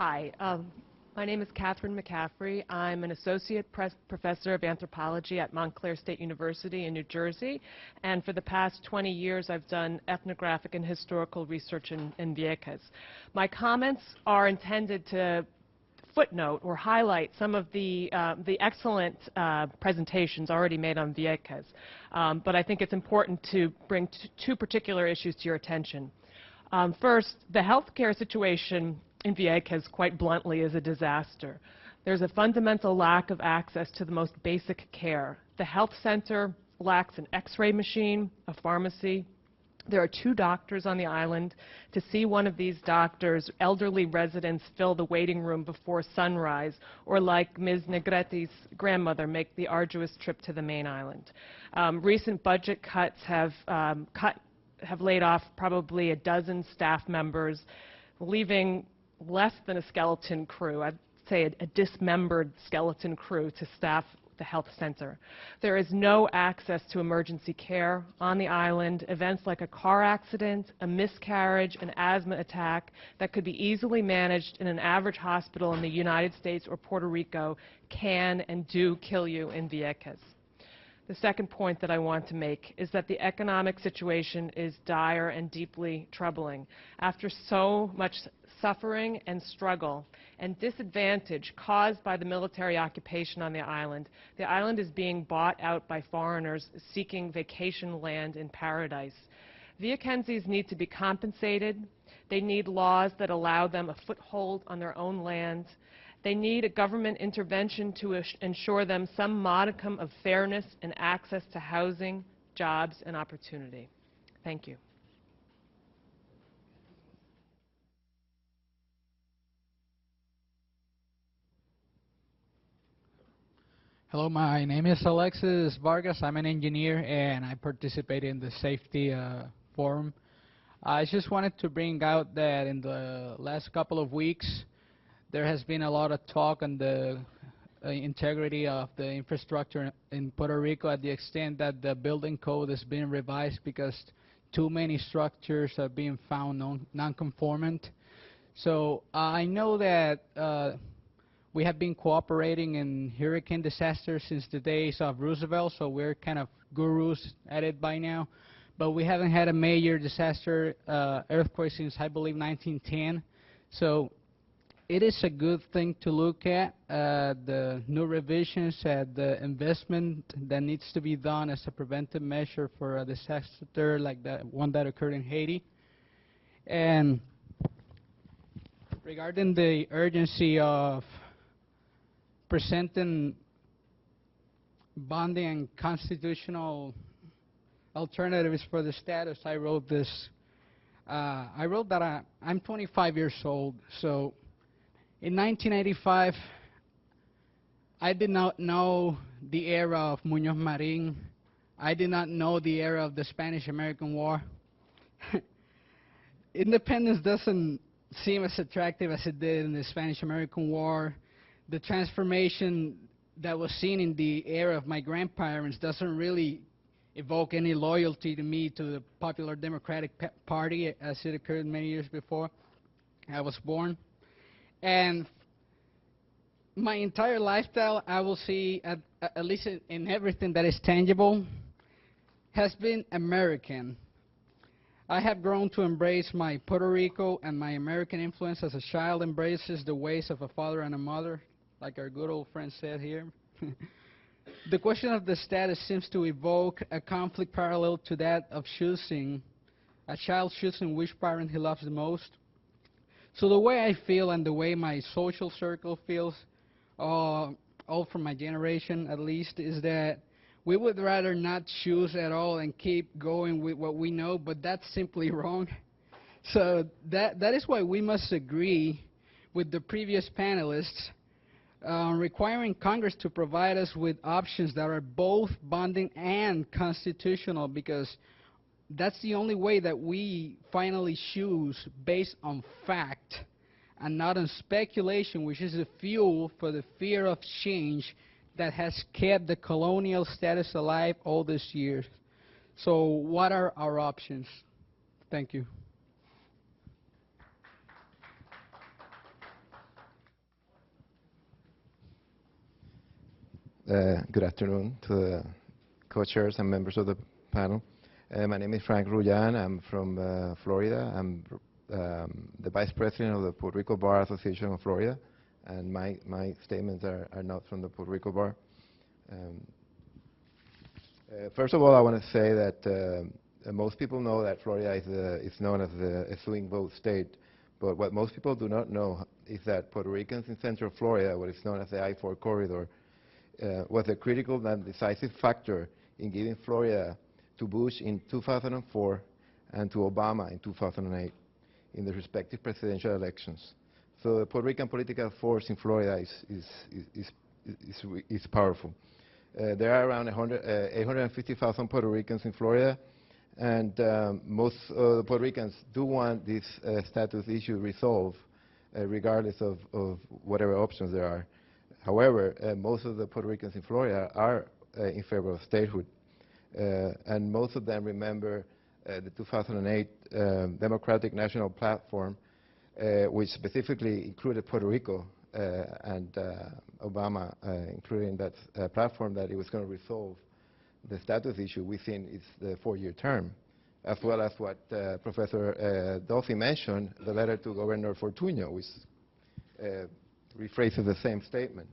Hi, my name is Catherine McCaffrey. I'm an associate professor of anthropology at Montclair State University in New Jersey, and for the past 20 years I've done ethnographic and historical research in Vieques. My comments are intended to footnote or highlight some of the excellent presentations already made on Vieques, but I think it's important to bring two particular issues to your attention. First, the healthcare situation in Vieques, quite bluntly, is a disaster. There's a fundamental lack of access to the most basic care. The health center lacks an x-ray machine, a pharmacy. There are 2 doctors on the island. To see one of these doctors, elderly residents fill the waiting room before sunrise, or like Ms. Negretti's grandmother, make the arduous trip to the main island. Recent budget cuts have laid off probably a dozen staff members, leaving less than a skeleton crew, I'd say a dismembered skeleton crew to staff the health center. There is no access to emergency care on the island. Events like a car accident, a miscarriage, an asthma attack that could be easily managed in an average hospital in the United States or Puerto Rico can and do kill you in Vieques. The second point that I want to make is that the economic situation is dire and deeply troubling. After so much suffering and struggle and disadvantage caused by the military occupation on the island is being bought out by foreigners seeking vacation land in paradise. Viequenses need to be compensated. They need laws that allow them a foothold on their own land. They need a government intervention to ensure them some modicum of fairness and access to housing, jobs, and opportunity. Thank you. Hello, my name is Alexis Vargas. I'm an engineer and I participate in the safety forum. I just wanted to bring out that in the last couple of weeks there has been a lot of talk on the integrity of the infrastructure in Puerto Rico, at the extent that the building code is being revised because too many structures are being found non-conformant. So I know that we have been cooperating in hurricane disasters since the days of Roosevelt, so we're kind of gurus at it by now. But we haven't had a major disaster earthquake since, I believe, 1910. So it is a good thing to look at the new revisions, at the investment that needs to be done as a preventive measure for a disaster like the one that occurred in Haiti. And regarding the urgency of presenting bonding and constitutional alternatives for the status, I wrote this. I wrote that I'm 25 years old, so in 1985, I did not know the era of Muñoz Marín. I did not know the era of the Spanish-American War. Independence doesn't seem as attractive as it did in the Spanish-American War. The transformation that was seen in the era of my grandparents doesn't really evoke any loyalty to me to the Popular Democratic Party as it occurred many years before I was born. And my entire lifestyle, I will see, at least in everything that is tangible, has been American. I have grown to embrace my Puerto Rico and my American influence as a child embraces the ways of a father and a mother, like our good old friend said here. The question of the status seems to evoke a conflict parallel to that of choosing, a child choosing which parent he loves the most. So the way I feel and the way my social circle feels, all from my generation at least, is that we would rather not choose at all and keep going with what we know, but that's simply wrong. So that is why we must agree with the previous panelists requiring Congress to provide us with options that are both bonding and constitutional, because that's the only way that we finally choose based on fact and not on speculation, which is the fuel for the fear of change that has kept the colonial status alive all these years. So what are our options? Thank you. Good afternoon to the co-chairs and members of the panel. My name is Frank Ruyan. I'm from Florida. I'm the Vice President of the Puerto Rico Bar Association of Florida, and my statements are not from the Puerto Rico Bar. First of all, I want to say that most people know that Florida is known as a swing vote state, but what most people do not know is that Puerto Ricans in Central Florida, what is known as the I-4 corridor, was a critical and decisive factor in giving Florida to Bush in 2004 and to Obama in 2008 in the respective presidential elections. So the Puerto Rican political force in Florida is powerful. There are around 850,000 Puerto Ricans in Florida, and most the Puerto Ricans do want this status issue resolved, regardless of whatever options there are. However, most of the Puerto Ricans in Florida are in favor of statehood, and most of them remember the 2008 Democratic National Platform, which specifically included Puerto Rico, and Obama included in that platform that it was going to resolve the status issue within its the 4-year term, as well as what Professor Dolphy mentioned, the letter to Governor Fortuño, which rephrases the same statement.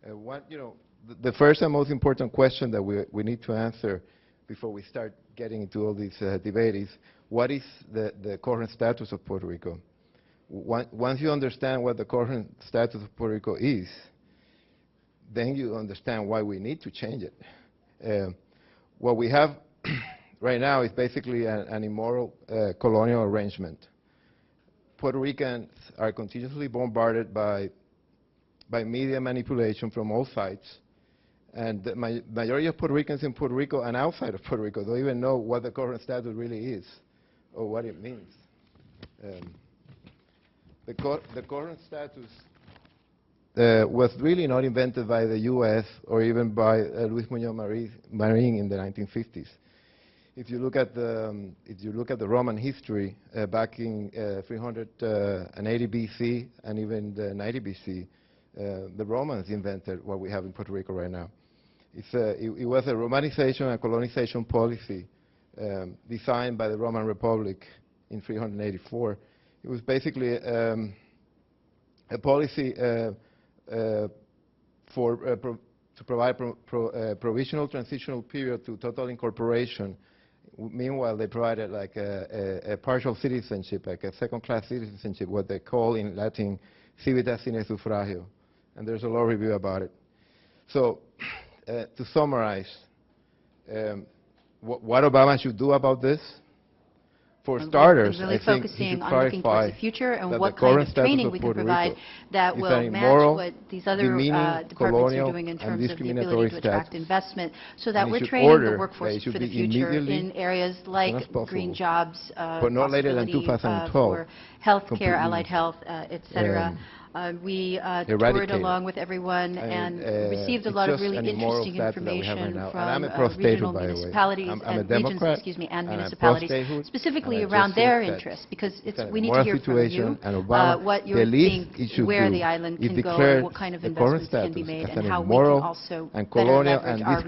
The first and most important question that we need to answer before we start getting into all this debate is, what is the current status of Puerto Rico? Once you understand what the current status of Puerto Rico is, then you understand why we need to change it. What we have right now is basically an immoral colonial arrangement. Puerto Ricans are continuously bombarded by media manipulation from all sides, and the majority of Puerto Ricans in Puerto Rico and outside of Puerto Rico don't even know what the current status really is or what it means. The current status was really not invented by the U.S. or even by Luis Muñoz Marín in the 1950s. If you look at the Roman history back in 380 BC and even the 90 BC, the Romans invented what we have in Puerto Rico right now. It was a Romanization and colonization policy designed by the Roman Republic in 384. It was basically a policy to provide provisional transitional period to total incorporation. Meanwhile, they provided like a partial citizenship, like a second-class citizenship, what they call in Latin civitas sine suffragio. And there's a law review about it. So, to summarize, what Obama should do about this? For starters, really I think focusing on looking towards the future and what kind of training we can provide that will match what these other departments are doing in terms of the ability to attract investment, so that we're training the workforce for the future in areas like green jobs, but not later than 2012, for health care, allied health, etc. We toured along with everyone and received a lot of really interesting information from regional municipalities and regions, and municipalities, specifically around their interests, because we need to hear from you what you think, where the island can go, and what kind of investments can be made, and how we can also better leverage our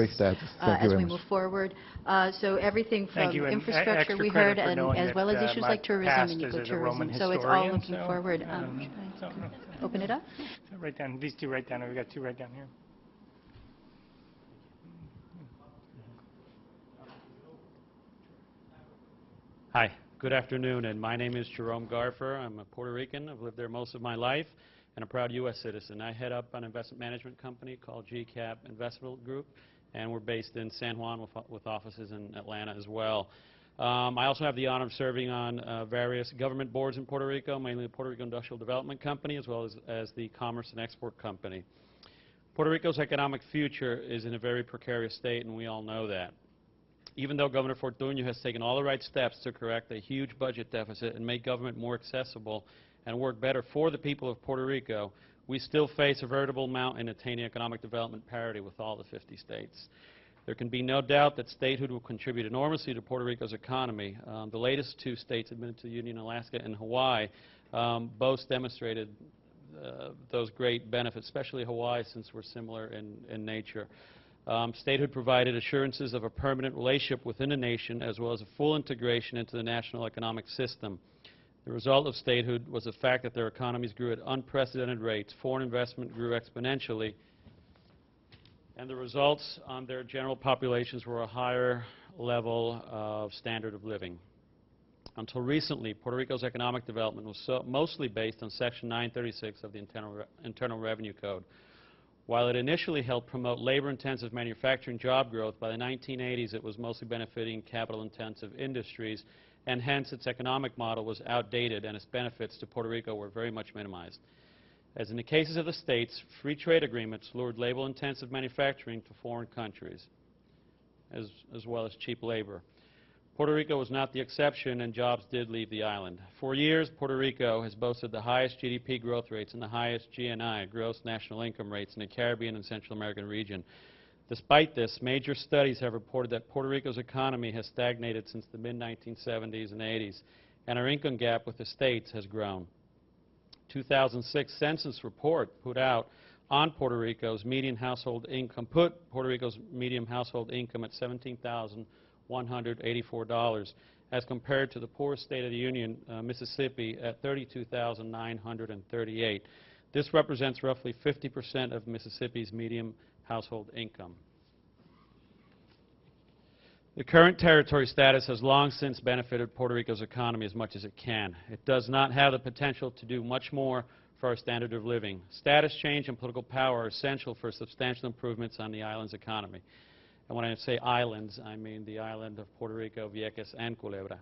resources as we move forward. So everything from infrastructure we heard, and as well as issues like tourism and ecotourism. So it's all looking forward. Open it up? Right down, these two right down. We've got two right down here. Hi, good afternoon, and my name is Jerome Garfer. I'm a Puerto Rican. I've lived there most of my life, and a proud U.S. citizen. I head up an investment management company called GCAP Investment Group, and we're based in San Juan with offices in Atlanta as well. I also have the honor of serving on various government boards in Puerto Rico, mainly the Puerto Rico Industrial Development Company, as well as the Commerce and Export Company. Puerto Rico's economic future is in a very precarious state, and we all know that. Even though Governor Fortuño has taken all the right steps to correct a huge budget deficit and make government more accessible and work better for the people of Puerto Rico, we still face a veritable mountain in attaining economic development parity with all the 50 states. There can be no doubt that statehood will contribute enormously to Puerto Rico's economy. The latest two states admitted to the Union, Alaska and Hawaii, both demonstrated those great benefits, especially Hawaii, since we're similar in nature. Statehood provided assurances of a permanent relationship within the nation, as well as a full integration into the national economic system. The result of statehood was the fact that their economies grew at unprecedented rates. Foreign investment grew exponentially, and the results on their general populations were a higher level of standard of living. Until recently, Puerto Rico's economic development was mostly based on Section 936 of the Internal Revenue Code. While it initially helped promote labor-intensive manufacturing job growth, by the 1980s it was mostly benefiting capital-intensive industries, and hence its economic model was outdated and its benefits to Puerto Rico were very much minimized. As in the cases of the states, free trade agreements lured labor-intensive manufacturing to foreign countries, as well as cheap labor. Puerto Rico was not the exception, and jobs did leave the island. For years, Puerto Rico has boasted the highest GDP growth rates and the highest GNI, gross national income rates, in the Caribbean and Central American region. Despite this, major studies have reported that Puerto Rico's economy has stagnated since the mid-1970s and 80s, and our income gap with the states has grown. 2006 census report put out on Puerto Rico's median household income, put Puerto Rico's median household income at $17,184, as compared to the poorest state of the Union, Mississippi, at $32,938. This represents roughly 50% of Mississippi's median household income. The current territory status has long since benefited Puerto Rico's economy as much as it can. It does not have the potential to do much more for our standard of living. Status change and political power are essential for substantial improvements on the island's economy. And when I say islands, I mean the island of Puerto Rico, Vieques, and Culebra.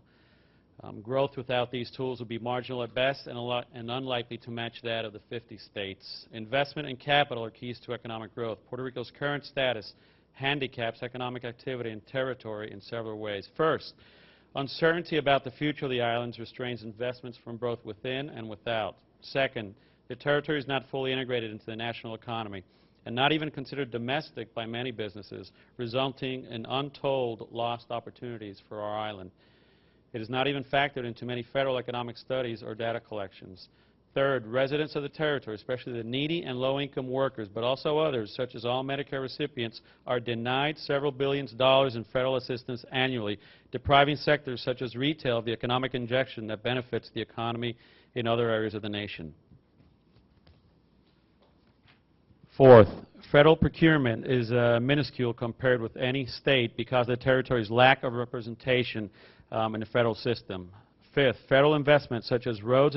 Growth without these tools would be marginal at best and unlikely to match that of the 50 states. Investment and capital are keys to economic growth. Puerto Rico's current status handicaps economic activity and territory in several ways. First, uncertainty about the future of the islands restrains investments from both within and without. Second, the territory is not fully integrated into the national economy and not even considered domestic by many businesses, resulting in untold lost opportunities for our island. It is not even factored into many federal economic studies or data collections. Third, residents of the territory, especially the needy and low-income workers, but also others, such as all Medicare recipients, are denied several billions of dollars in federal assistance annually, depriving sectors such as retail of the economic injection that benefits the economy in other areas of the nation. Fourth, federal procurement is minuscule compared with any state because of the territory's lack of representation in the federal system. Fifth, federal investments such as roads